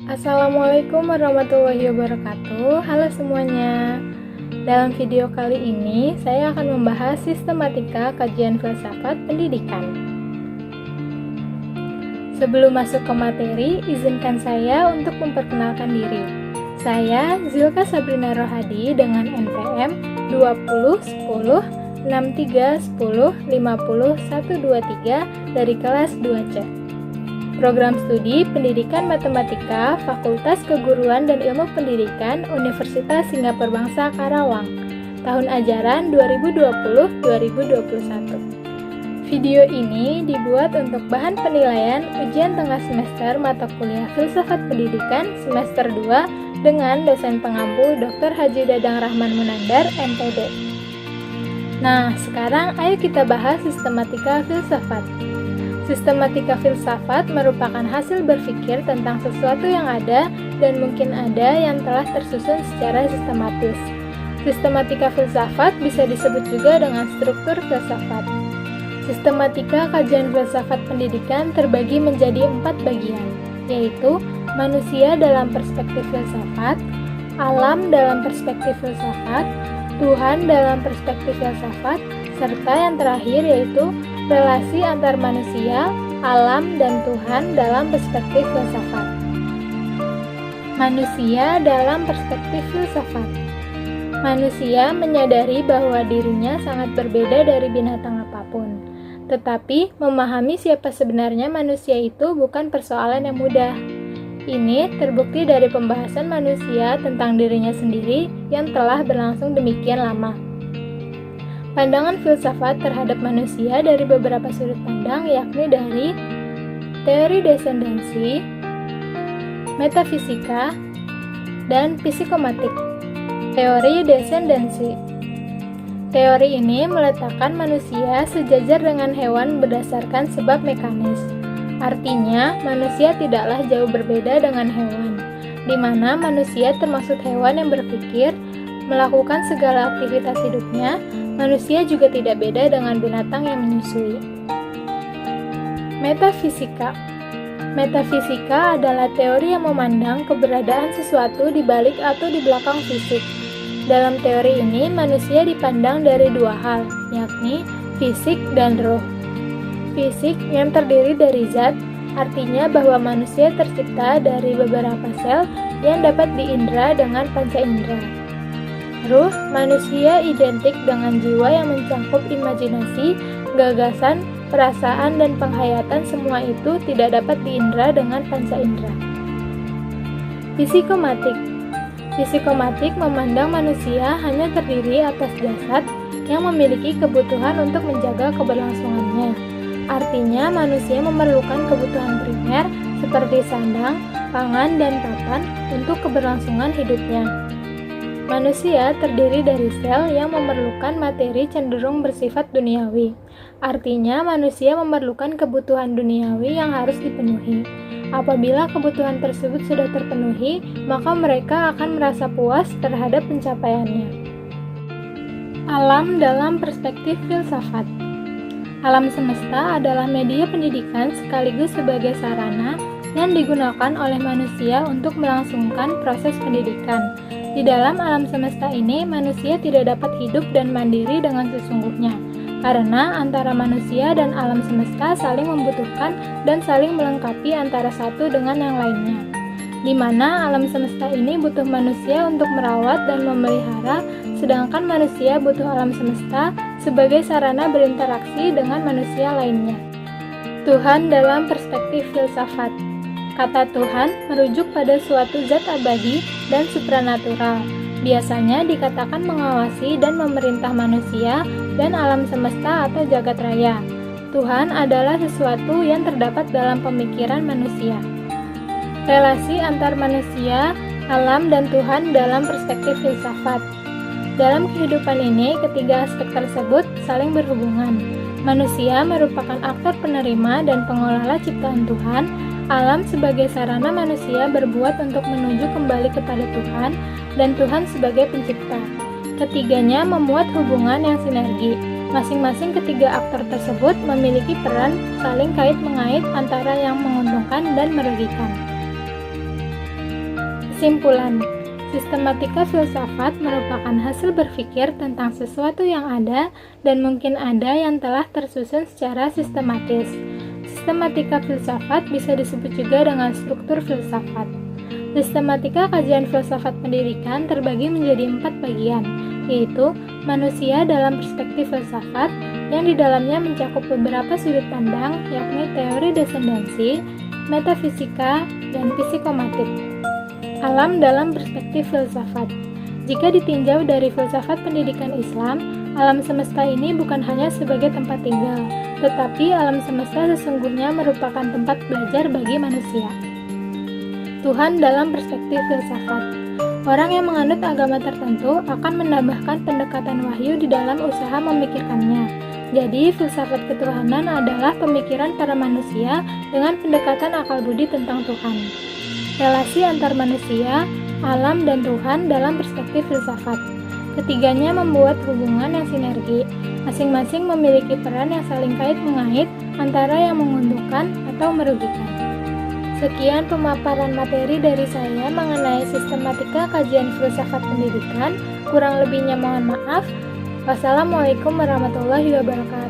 Assalamualaikum warahmatullahi wabarakatuh. Halo semuanya. Dalam video kali ini, saya akan membahas sistematika kajian filsafat pendidikan. Sebelum masuk ke materi, izinkan saya untuk memperkenalkan diri. Saya Zilka Sabrina Rohadi dengan NPM 20 10 63 10 50 123 dari kelas 2C. Program Studi Pendidikan Matematika Fakultas Keguruan dan Ilmu Pendidikan Universitas Singapura Bangsa Karawang, tahun ajaran 2020-2021. Video ini dibuat untuk bahan penilaian ujian tengah semester mata kuliah Filsafat Pendidikan semester 2 dengan dosen pengampu Dr. Haji Dadang Rahman Munandar, MPD. Nah, sekarang ayo kita bahas sistematika filsafat. Sistematika filsafat merupakan hasil berpikir tentang sesuatu yang ada dan mungkin ada yang telah tersusun secara sistematis. Sistematika filsafat bisa disebut juga dengan struktur filsafat. Sistematika kajian filsafat pendidikan terbagi menjadi 4 bagian, yaitu manusia dalam perspektif filsafat, alam dalam perspektif filsafat, Tuhan dalam perspektif filsafat, serta yang terakhir yaitu relasi antar manusia, alam, dan Tuhan dalam perspektif filsafat. Manusia dalam perspektif filsafat. Manusia menyadari bahwa dirinya sangat berbeda dari binatang apapun. Tetapi, memahami siapa sebenarnya manusia itu bukan persoalan yang mudah. Ini terbukti dari pembahasan manusia tentang dirinya sendiri yang telah berlangsung demikian lama. Pandangan filsafat terhadap manusia dari beberapa sudut pandang, yakni dari teori descendansi, metafisika, dan psikomatik. Teori descendansi. Teori ini meletakkan manusia sejajar dengan hewan berdasarkan sebab mekanis. Artinya, manusia tidaklah jauh berbeda dengan hewan, di mana manusia termasuk hewan yang berpikir, melakukan segala aktivitas hidupnya. Manusia juga tidak beda dengan binatang yang menyusui. Metafisika. Metafisika adalah teori yang memandang keberadaan sesuatu di balik atau di belakang fisik. Dalam teori ini, manusia dipandang dari dua hal, yakni fisik dan roh. Fisik yang terdiri dari zat, artinya bahwa manusia tercipta dari beberapa sel yang dapat diindra dengan panca indera. Ruh, manusia identik dengan jiwa yang mencakup imajinasi, gagasan, perasaan, dan penghayatan. Semua itu tidak dapat diindra dengan panca indera. Psikomatik. Psikomatik memandang manusia hanya terdiri atas jasad yang memiliki kebutuhan untuk menjaga keberlangsungannya. Artinya, manusia memerlukan kebutuhan primer seperti sandang, pangan, dan papan untuk keberlangsungan hidupnya. Manusia terdiri dari sel yang memerlukan materi cenderung bersifat duniawi. Artinya, manusia memerlukan kebutuhan duniawi yang harus dipenuhi. Apabila kebutuhan tersebut sudah terpenuhi, maka mereka akan merasa puas terhadap pencapaiannya. Alam dalam perspektif filsafat. Alam semesta adalah media pendidikan sekaligus sebagai sarana yang digunakan oleh manusia untuk melangsungkan proses pendidikan. Di dalam alam semesta ini, manusia tidak dapat hidup dan mandiri dengan sesungguhnya, karena antara manusia dan alam semesta saling membutuhkan dan saling melengkapi antara satu dengan yang lainnya. Di mana alam semesta ini butuh manusia untuk merawat dan memelihara, sedangkan manusia butuh alam semesta sebagai sarana berinteraksi dengan manusia lainnya. Tuhan dalam perspektif filsafat. Kata Tuhan merujuk pada suatu zat abadi dan supranatural. Biasanya dikatakan mengawasi dan memerintah manusia dan alam semesta atau jagat raya. Tuhan adalah sesuatu yang terdapat dalam pemikiran manusia. Relasi antar manusia, alam, dan Tuhan dalam perspektif filsafat. Dalam kehidupan ini, ketiga aspek tersebut saling berhubungan. Manusia merupakan aktor penerima dan pengelola ciptaan Tuhan. Alam sebagai sarana manusia berbuat untuk menuju kembali kepada Tuhan, dan Tuhan sebagai pencipta. Ketiganya memuat hubungan yang sinergi. Masing-masing ketiga aktor tersebut memiliki peran saling kait-mengait antara yang menguntungkan dan merugikan. Kesimpulan, sistematika filsafat merupakan hasil berpikir tentang sesuatu yang ada dan mungkin ada yang telah tersusun secara sistematis. Sistematika filsafat bisa disebut juga dengan struktur filsafat. Sistematika kajian filsafat pendidikan terbagi menjadi 4 bagian, yaitu manusia dalam perspektif filsafat, yang di dalamnya mencakup beberapa sudut pandang, yakni teori descendansi, metafisika, dan psikomatik. Alam dalam perspektif filsafat. Jika ditinjau dari filsafat pendidikan Islam, alam semesta ini bukan hanya sebagai tempat tinggal, tetapi alam semesta sesungguhnya merupakan tempat belajar bagi manusia. Tuhan dalam perspektif filsafat. Orang yang menganut agama tertentu akan menambahkan pendekatan wahyu di dalam usaha memikirkannya. Jadi, filsafat ketuhanan adalah pemikiran para manusia dengan pendekatan akal budi tentang Tuhan. Relasi antar manusia, alam, dan Tuhan dalam perspektif filsafat. Ketiganya membuat hubungan yang sinergi, masing-masing memiliki peran yang saling kait-mengait antara yang menguntungkan atau merugikan. Sekian pemaparan materi dari saya mengenai sistematika kajian filsafat pendidikan. Kurang lebihnya mohon maaf. Wassalamualaikum warahmatullahi wabarakatuh.